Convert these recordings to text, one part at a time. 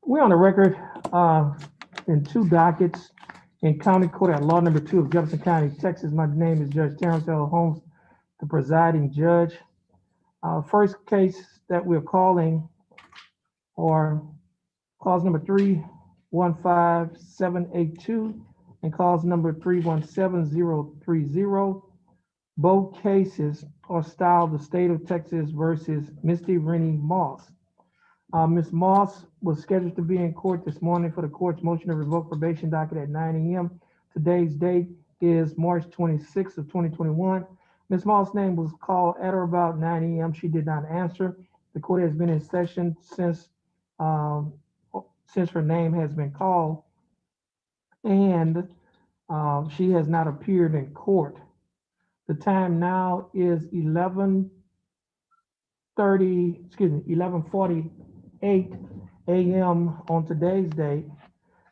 We're on the record in two dockets in County Court at Law Number 2 of Jefferson County, Texas. My name is Judge Terrence Holmes, the presiding judge. First case that we're calling, or cause number 315782 and cause number 317030. Both cases are styled the state of Texas versus Misty Rennie Moss. Ms. Moss was scheduled to be in court this morning for the court's motion to revoke probation docket at 9 a.m. Today's date is March 26th of 2021. Ms. Moss' name was called at or about 9 a.m. She did not answer. The court has been in session since her name has been called, and she has not appeared in court. The time now is 11:48 a.m. on today's date.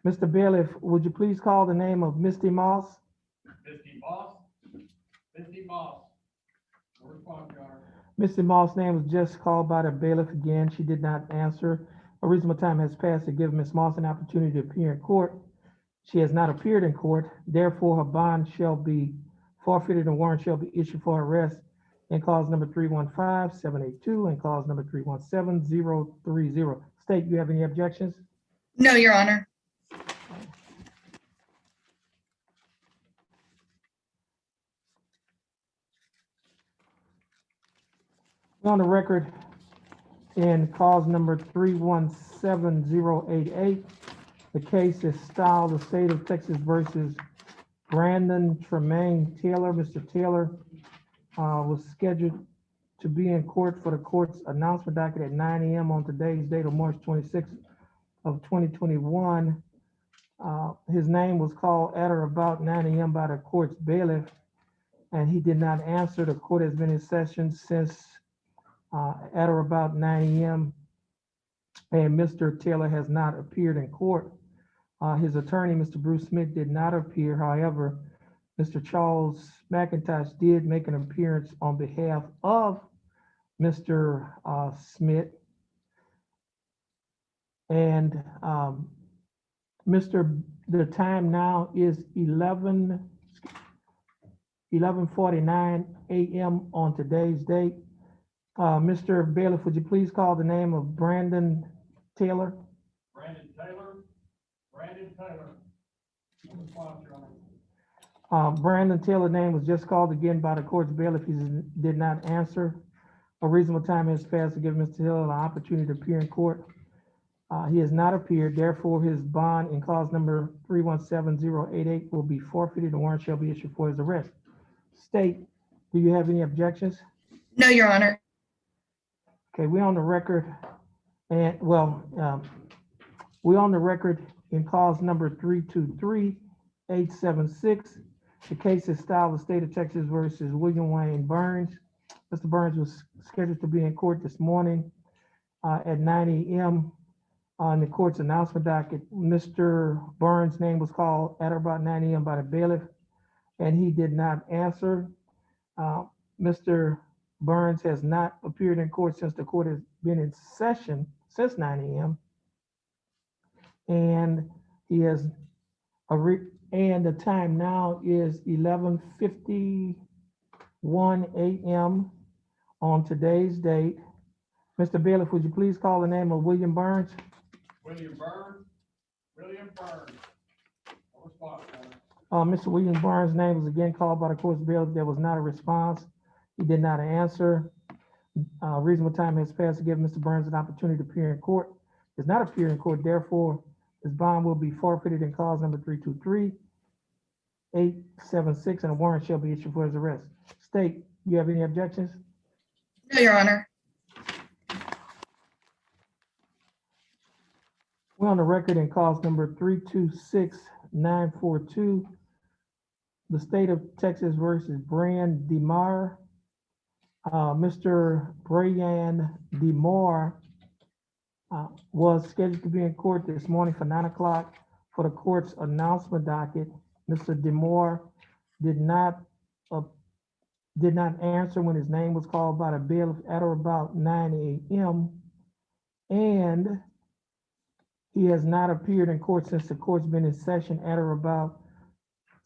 Mr. Bailiff, would you please call the name of Misty Moss? Misty Moss. Misty Moss. No response, Your Honor. Misty Moss' name was just called by the bailiff again. She did not answer. A reasonable time has passed to give Ms. Moss an opportunity to appear in court. She has not appeared in court. Therefore, her bond shall be forfeited and warrant shall be issued for arrest in cause number 315782 and cause number 317030. State, you have any objections? No, Your Honor. On the record in cause number 317088, the case is styled the state of Texas versus Brandon Tremaine Taylor. Mr. Taylor was scheduled to be in court for the court's announcement docket at 9 a.m. on today's date of March 26th of 2021. His name was called at or about 9 a.m. by the court's bailiff, and he did not answer. The court has been in session since at or about 9 a.m. and Mr. Taylor has not appeared in court. His attorney, Mr. Bruce Smith, did not appear. However, Mr. Charles McIntosh did make an appearance on behalf of Mr. Smith. And the time now is 11:49 a.m. on today's date. Mr. Bailiff, would you please call the name of Brandon Taylor? Brandon Taylor. Brandon Taylor. No response, Your Honor. Brandon Taylor's name was just called again by the court's bailiff. He did not answer. A reasonable time has passed to give Mr. Taylor an opportunity to appear in court. He has not appeared. Therefore, his bond in cause number 317088 will be forfeited and warrant shall be issued for his arrest. State, do you have any objections? No, Your Honor. Okay, we're on the record, and we're on the record in cause number 323876. The case is styled the state of Texas versus William Wayne Burns. Mr. Burns was scheduled to be in court this morning at 9 a.m. on the court's announcement docket. Mr. Burns' name was called at or about 9 a.m. by the bailiff, and he did not answer. Mr. Burns has not appeared in court since the court has been in session since 9 a.m. And he has and the time now is 11:51 a.m. on today's date. Mr. Bailiff, would you please call the name of William Burns? William Burns. William Burns. No response, Your Honor. Mr. William Burns' name was again called by the court's bailiff. There was not a response. He did not answer. Reasonable time has passed to give Mr. Burns an opportunity to appear in court. Does not appear in court. Therefore, his bond will be forfeited in cause number 323876, and a warrant shall be issued for his arrest. State, you have any objections? No, Your Honor. We're on the record in cause number 326942, the state of Texas versus Brian DeMar. Mr. Brian DeMar was scheduled to be in court this morning for 9 o'clock for the court's announcement docket. Mr. DeMar did not answer when his name was called by the bailiff at or about 9 a.m. and he has not appeared in court since the court's been in session at or about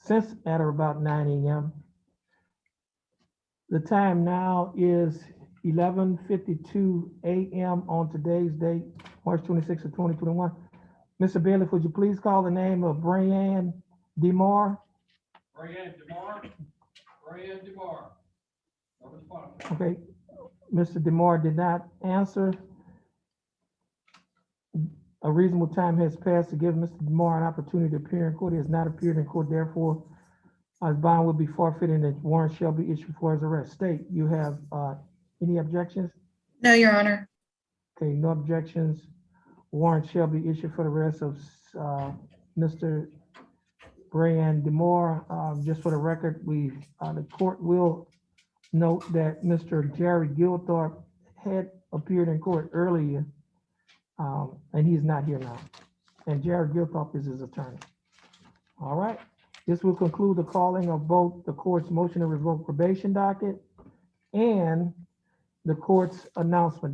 9 a.m. The time now is 11:52 a.m. on today's date, March 26th of 2021. Mr. Bailiff, would you please call the name of Brianne DeMar? Brianne DeMar. Brianne DeMar. No response. Okay, Mr. DeMar did not answer. A reasonable time has passed to give Mr. DeMar an opportunity to appear in court. He has not appeared in court, therefore, his bond will be forfeited and the warrant shall be issued for his arrest. State, you have any objections? No, Your Honor. Okay, no objections. Warrant shall be issued for the arrest of Mr. Brian DeMar. Just for the record, the court will note that Mr. Jerry Gilthorpe had appeared in court earlier, and he's not here now. And Jerry Gilthorpe is his attorney. All right, this will conclude the calling of both the court's motion to revoke probation docket and the court's announcement docket.